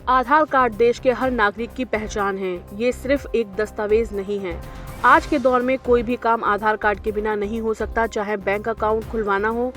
आधार card देश के हर नागरिक की पहचान है। ये सिर्फ एक दस्तावेज नहीं है। आज के दौर में कोई भी काम आधार कार्ड के बिना नहीं हो सकता, चाहे बैंक अकाउंट खुलवाना हो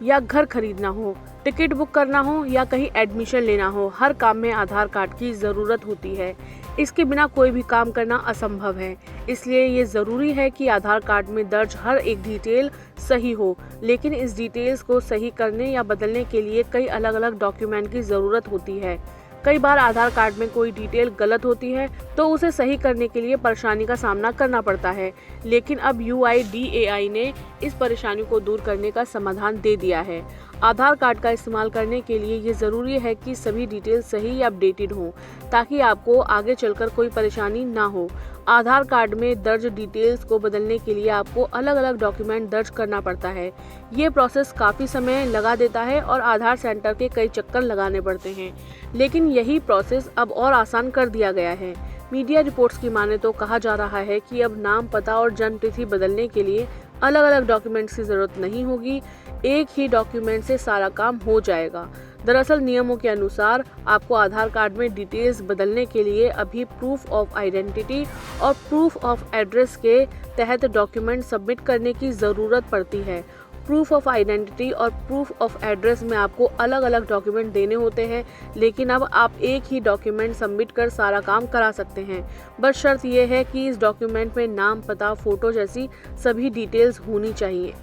या घर खरीदना हो, टिकट बुक करना हो या कहीं एडमिशन लेना हो। हर काम में आधार कार्ड की ज़रूरत होती है। इसके बिना कोई भी काम करना असंभव है। इसलिए ये ज़रूरी है कि आधार कार्ड में दर्ज हर एक डिटेल सही हो। लेकिन इस डिटेल्स को सही करने या बदलने के लिए कई अलग अलग डॉक्यूमेंट की ज़रूरत होती है। कई बार आधार कार्ड में कोई डिटेल गलत होती है तो उसे सही करने के लिए परेशानी का सामना करना पड़ता है। लेकिन अब UIDAI ने इस परेशानी को दूर करने का समाधान दे दिया है। आधार कार्ड का इस्तेमाल करने के लिए ये ज़रूरी है कि सभी डिटेल सही या अपडेटेड हों, ताकि आपको आगे चलकर कोई परेशानी ना हो। आधार कार्ड में दर्ज डिटेल्स को बदलने के लिए आपको अलग अलग डॉक्यूमेंट दर्ज करना पड़ता है। ये प्रोसेस काफ़ी समय लगा देता है और आधार सेंटर के कई चक्कर लगाने पड़ते हैं। लेकिन यही प्रोसेस अब और आसान कर दिया गया है। मीडिया रिपोर्ट्स की माने तो कहा जा रहा है कि अब नाम, पता और जन्म तिथि बदलने के लिए अलग अलग डॉक्यूमेंट्स की ज़रूरत नहीं होगी। एक ही डॉक्यूमेंट से सारा काम हो जाएगा। दरअसल नियमों के अनुसार आपको आधार कार्ड में डिटेल्स बदलने के लिए अभी प्रूफ ऑफ आइडेंटिटी और प्रूफ ऑफ एड्रेस के तहत डॉक्यूमेंट सबमिट करने की ज़रूरत पड़ती है। प्रूफ ऑफ आइडेंटिटी और प्रूफ ऑफ एड्रेस में आपको अलग अलग डॉक्यूमेंट देने होते हैं, लेकिन अब आप एक ही डॉक्यूमेंट सबमिट कर सारा काम करा सकते हैं। बस शर्त यह है कि इस डॉक्यूमेंट में नाम, पता, फ़ोटो जैसी सभी डिटेल्स होनी चाहिए।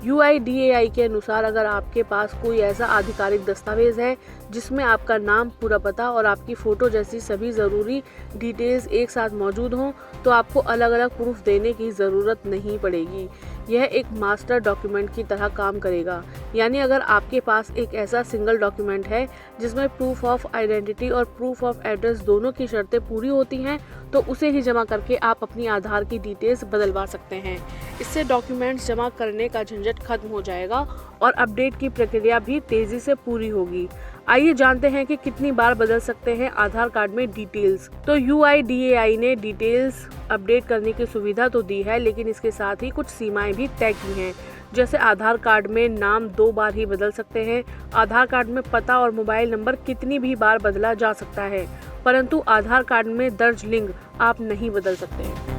UIDAI के अनुसार अगर आपके पास कोई ऐसा आधिकारिक दस्तावेज है जिसमें आपका नाम, पूरा पता और आपकी फ़ोटो जैसी सभी ज़रूरी डिटेल्स एक साथ मौजूद हों, तो आपको अलग अलग प्रूफ देने की ज़रूरत नहीं पड़ेगी। यह एक मास्टर डॉक्यूमेंट की तरह काम करेगा। यानी अगर आपके पास एक ऐसा सिंगल डॉक्यूमेंट है जिसमें प्रूफ ऑफ आइडेंटिटी और प्रूफ ऑफ एड्रेस दोनों की शर्तें पूरी होती हैं, तो उसे ही जमा करके आप अपनी आधार की डिटेल्स बदलवा सकते हैं। इससे डॉक्यूमेंट्स जमा करने का झंझट खत्म हो जाएगा और अपडेट की प्रक्रिया भी तेज़ी से पूरी होगी। आइए जानते हैं कि कितनी बार बदल सकते हैं आधार कार्ड में डिटेल्स। तो UIDAI ने डिटेल्स अपडेट करने की सुविधा तो दी है, लेकिन इसके साथ ही कुछ सीमाएं भी तय की हैं। जैसे आधार कार्ड में नाम 2 बार ही बदल सकते हैं। आधार कार्ड में पता और मोबाइल नंबर कितनी भी बार बदला जा सकता है, परंतु आधार कार्ड में दर्ज लिंग आप नहीं बदल सकते हैं।